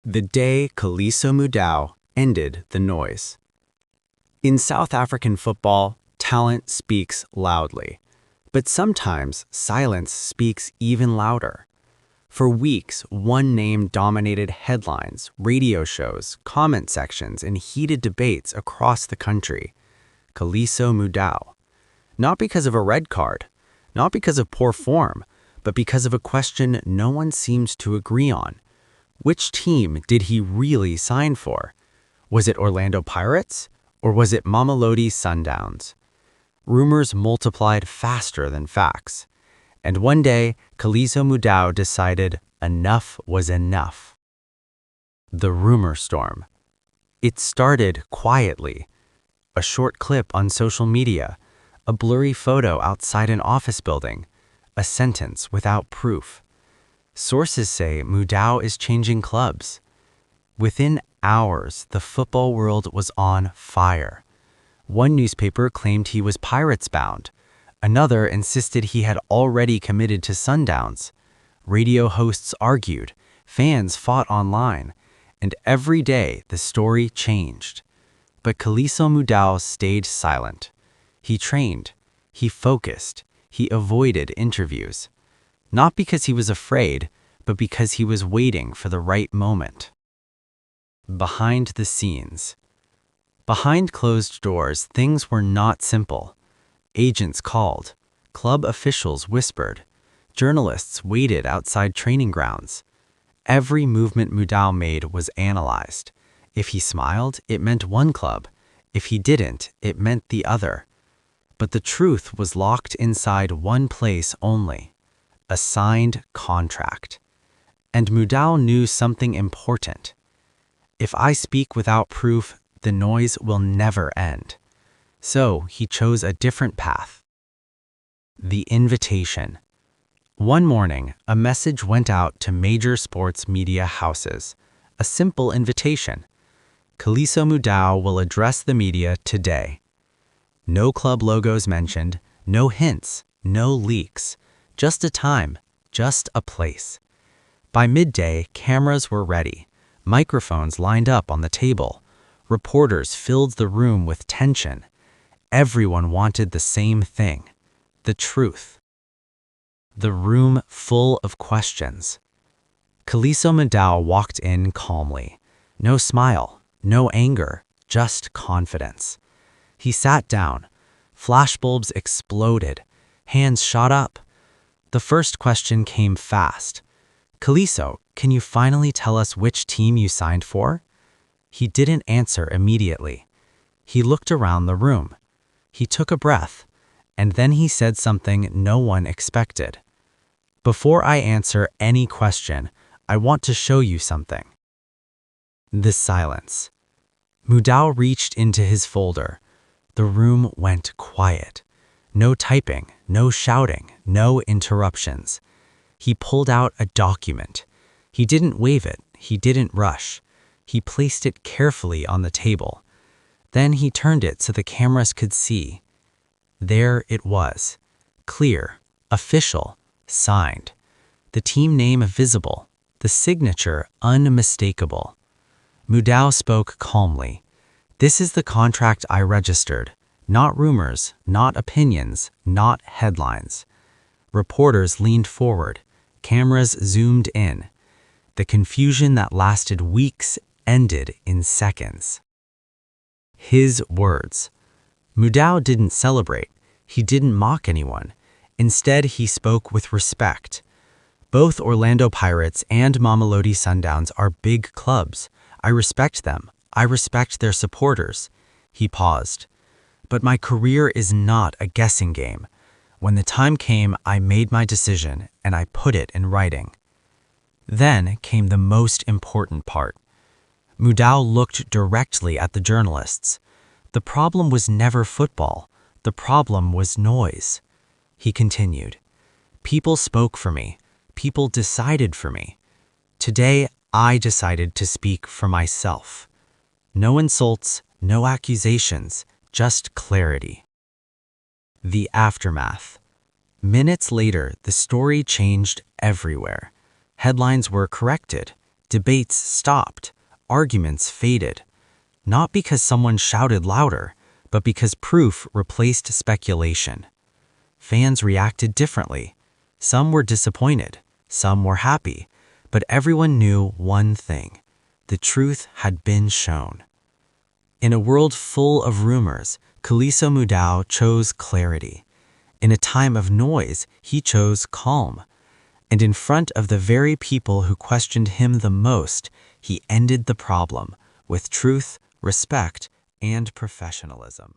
The day Khuliso Mudau ended the noise. In South African football, talent speaks loudly, but sometimes silence speaks even louder. For weeks, one name dominated headlines, radio shows, comment sections, and heated debates across the country: Khuliso Mudau. Not because of a red card, not because of poor form, but because of a question no one seems to agree on. Which team did he really sign for? Was it Orlando Pirates, or was it Mamelodi Sundowns? Rumors multiplied faster than facts. And one day, Khuliso Mudau decided enough was enough. The rumor storm. It started quietly. A short clip on social media, a blurry photo outside an office building, a sentence without proof. Sources say Mudau is changing clubs. Within hours, the football world was on fire. One newspaper claimed he was Pirates-bound. Another insisted he had already committed to Sundowns. Radio hosts argued, fans fought online, and every day the story changed. But Khuliso Mudau stayed silent. He trained, he focused, he avoided interviews. Not because he was afraid, but because he was waiting for the right moment. Behind the scenes. Behind closed doors, things were not simple. Agents called, club officials whispered, journalists waited outside training grounds. Every movement Mudau made was analyzed. If he smiled, it meant one club. If he didn't, it meant the other. But the truth was locked inside one place only: a signed contract. And Mudau knew something important. If I speak without proof, the noise will never end. So he chose a different path. The invitation. One morning, a message went out to major sports media houses. A simple invitation. Khuliso Mudau will address the media today. No club logos mentioned, no hints, no leaks. Just a time, just a place. By midday, cameras were ready. Microphones lined up on the table. Reporters filled the room with tension. Everyone wanted the same thing: the truth. The room full of questions. Khuliso Mudau walked in calmly. No smile, no anger, just confidence. He sat down. Flashbulbs exploded. Hands shot up. The first question came fast. Khuliso, can you finally tell us which team you signed for? He didn't answer immediately. He looked around the room. He took a breath, and then he said something no one expected. Before I answer any question, I want to show you something. The silence. Mudau reached into his folder. The room went quiet. No typing, no shouting, no interruptions. He pulled out a document. He didn't wave it, he didn't rush. He placed it carefully on the table. Then he turned it so the cameras could see. There it was, clear, official, signed. The team name visible, the signature unmistakable. Mudau spoke calmly. This is the contract I registered. Not rumors, not opinions, not headlines. Reporters leaned forward. Cameras zoomed in. The confusion that lasted weeks ended in seconds. His words. Mudau didn't celebrate. He didn't mock anyone. Instead, he spoke with respect. Both Orlando Pirates and Mamelodi Sundowns are big clubs. I respect them. I respect their supporters. He paused. But my career is not a guessing game. When the time came, I made my decision, and I put it in writing. Then came the most important part. Mudau looked directly at the journalists. The problem was never football. The problem was noise. He continued. People spoke for me. People decided for me. Today, I decided to speak for myself. No insults, no accusations, just clarity. The aftermath. Minutes later, the story changed everywhere. Headlines were corrected. Debates stopped, arguments faded, not because someone shouted louder, but because proof replaced speculation. Fans reacted differently. Some were disappointed, some were happy, but everyone knew one thing: the truth had been shown. In a world full of rumors, Khuliso Mudau chose clarity. In a time of noise, he chose calm. And in front of the very people who questioned him the most, he ended the problem with truth, respect, and professionalism.